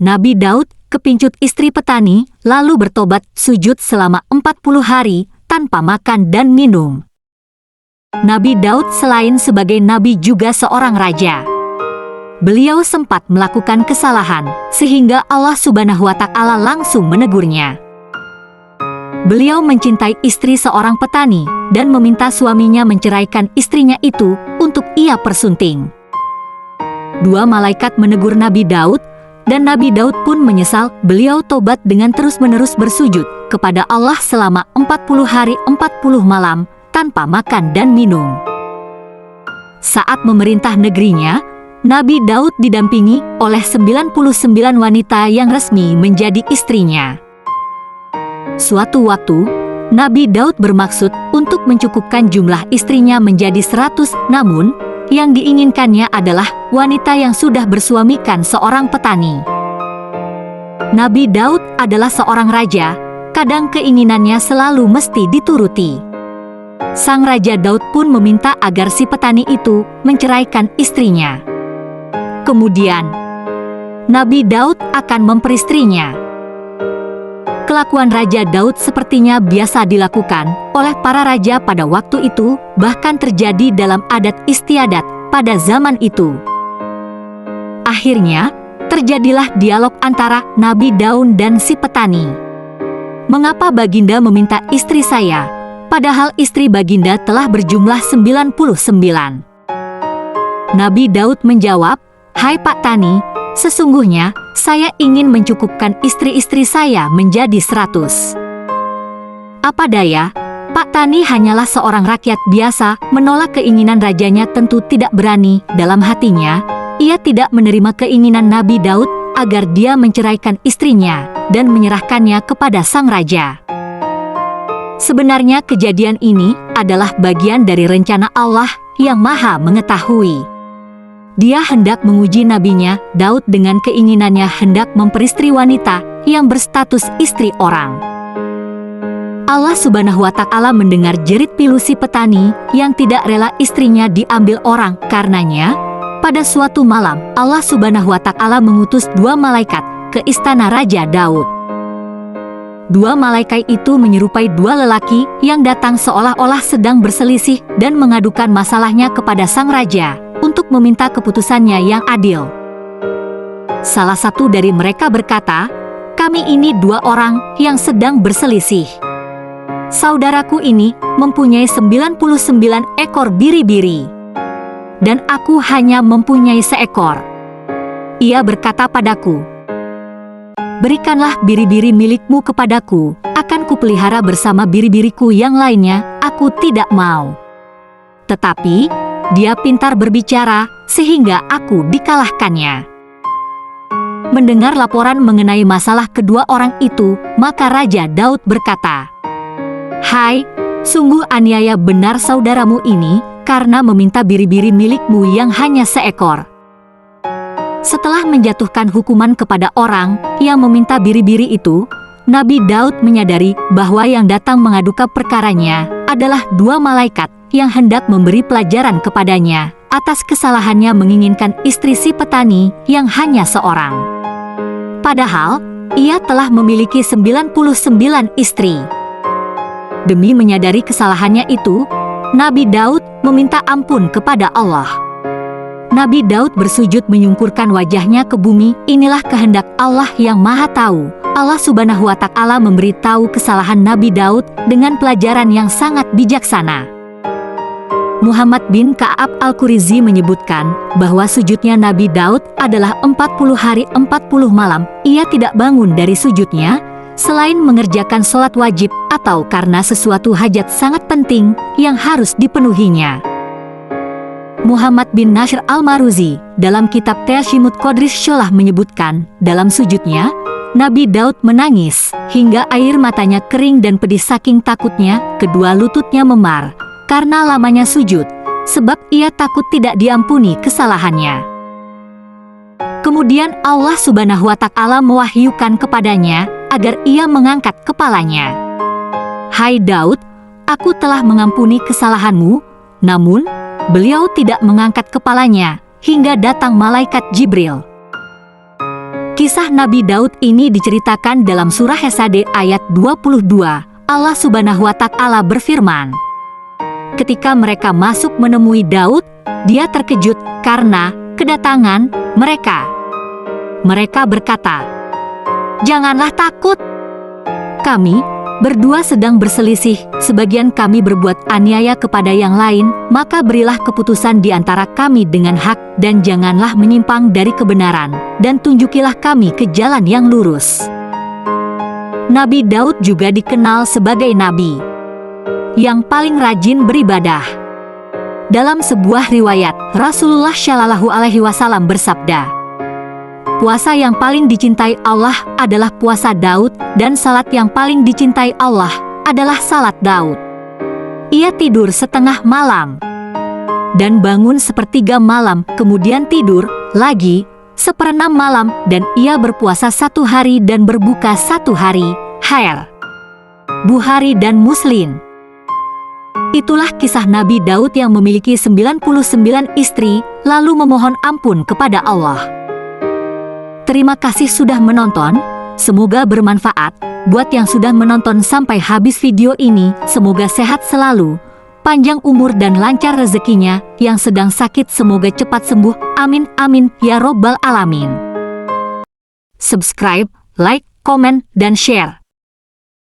Nabi Daud kepincut istri petani, lalu bertobat sujud selama 40 hari tanpa makan dan minum. Nabi Daud selain sebagai nabi juga seorang raja. Beliau sempat melakukan kesalahan, sehingga Allah Subhanahu wa Ta'ala langsung menegurnya. Beliau mencintai istri seorang petani dan meminta suaminya menceraikan istrinya itu untuk ia persunting. 2 malaikat menegur Nabi Daud, dan Nabi Daud pun menyesal. Beliau tobat dengan terus-menerus bersujud kepada Allah selama 40 hari 40 malam tanpa makan dan minum. Saat memerintah negerinya, Nabi Daud didampingi oleh 99 wanita yang resmi menjadi istrinya. Suatu waktu, Nabi Daud bermaksud untuk mencukupkan jumlah istrinya menjadi 100, namun yang diinginkannya adalah wanita yang sudah bersuamikan seorang petani. Nabi Daud adalah seorang raja, kadang keinginannya selalu mesti dituruti. Sang Raja Daud pun meminta agar si petani itu menceraikan istrinya. Kemudian, Nabi Daud akan memperistrinya. Kelakuan Raja Daud sepertinya biasa dilakukan oleh para raja pada waktu itu, bahkan terjadi dalam adat istiadat pada zaman itu. Akhirnya, terjadilah dialog antara Nabi Daud dan si petani. "Mengapa Baginda meminta istri saya, padahal istri Baginda telah berjumlah 99?" Nabi Daud menjawab, "Hai Pak Tani, sesungguhnya saya ingin mencukupkan istri-istri saya menjadi 100. Apa daya, Pak Tani hanyalah seorang rakyat biasa, menolak keinginan rajanya tentu tidak berani. Dalam hatinya, ia tidak menerima keinginan Nabi Daud agar dia menceraikan istrinya dan menyerahkannya kepada sang raja. Sebenarnya kejadian ini adalah bagian dari rencana Allah yang Maha Mengetahui. Dia hendak menguji nabinya Daud dengan keinginannya hendak memperistri wanita yang berstatus istri orang. Allah Subhanahu wa Ta'ala mendengar jerit pilu si petani yang tidak rela istrinya diambil orang. Karenanya, pada suatu malam Allah Subhanahu wa Ta'ala mengutus 2 malaikat ke istana Raja Daud. 2 malaikat itu menyerupai 2 lelaki yang datang seolah-olah sedang berselisih dan mengadukan masalahnya kepada sang raja untuk meminta keputusannya yang adil. Salah satu dari mereka berkata, "Kami ini 2 orang yang sedang berselisih. Saudaraku ini mempunyai 99 ekor biri-biri, dan aku hanya mempunyai seekor. Ia berkata padaku, 'Berikanlah biri-biri milikmu kepadaku, akan kupelihara bersama biri-biriku yang lainnya.' Aku tidak mau. Tetapi dia pintar berbicara sehingga aku dikalahkannya." Mendengar laporan mengenai masalah kedua orang itu, maka Raja Daud berkata, "Hai, sungguh aniaya benar saudaramu ini karena meminta biri-biri milikmu yang hanya seekor." Setelah menjatuhkan hukuman kepada orang yang meminta biri-biri itu, Nabi Daud menyadari bahwa yang datang mengadukan perkaranya adalah 2 malaikat yang hendak memberi pelajaran kepadanya atas kesalahannya menginginkan istri si petani yang hanya seorang. Padahal, ia telah memiliki 99 istri. Demi menyadari kesalahannya itu, Nabi Daud meminta ampun kepada Allah. Nabi Daud bersujud menyungkurkan wajahnya ke bumi. Inilah kehendak Allah yang Maha Tahu. Allah Subhanahu wa Ta'ala memberitahu kesalahan Nabi Daud dengan pelajaran yang sangat bijaksana. Muhammad bin Ka'ab Al-Qurizi menyebutkan bahwa sujudnya Nabi Daud adalah 40 hari 40 malam. Ia tidak bangun dari sujudnya selain mengerjakan sholat wajib atau karena sesuatu hajat sangat penting yang harus dipenuhinya. Muhammad bin Nashr Al-Maruzi dalam kitab Tashimut Qadris Sholah menyebutkan, dalam sujudnya Nabi Daud menangis hingga air matanya kering dan pedih saking takutnya. Kedua lututnya memar karena lamanya sujud, sebab ia takut tidak diampuni kesalahannya. Kemudian Allah Subhanahu wa Ta'ala mewahyukan kepadanya agar ia mengangkat kepalanya. "Hai Daud, aku telah mengampuni kesalahanmu." Namun, beliau tidak mengangkat kepalanya hingga datang malaikat Jibril. Kisah Nabi Daud ini diceritakan dalam surah Hesade ayat 22. Allah Subhanahu wa Ta'ala berfirman, ketika mereka masuk menemui Daud, dia terkejut karena kedatangan mereka. Mereka berkata, "Janganlah takut. Kami berdua sedang berselisih, sebagian kami berbuat aniaya kepada yang lain, maka berilah keputusan di antara kami dengan hak, dan janganlah menyimpang dari kebenaran, dan tunjukilah kami ke jalan yang lurus." Nabi Daud juga dikenal sebagai nabi yang paling rajin beribadah. Dalam sebuah riwayat, Rasulullah Shallallahu Alaihi Wasallam bersabda, "Puasa yang paling dicintai Allah adalah puasa Daud, dan salat yang paling dicintai Allah adalah salat Daud. Ia tidur setengah malam dan bangun sepertiga malam, kemudian tidur lagi seperenam malam, dan ia berpuasa 1 hari dan berbuka 1 hari." Hair Bukhari dan Muslim. Itulah kisah Nabi Daud yang memiliki 99 istri, lalu memohon ampun kepada Allah. Terima kasih sudah menonton, semoga bermanfaat. Buat yang sudah menonton sampai habis video ini, semoga sehat selalu, panjang umur dan lancar rezekinya. Yang sedang sakit semoga cepat sembuh, amin amin ya robbal alamin. Subscribe, like, komen, dan share.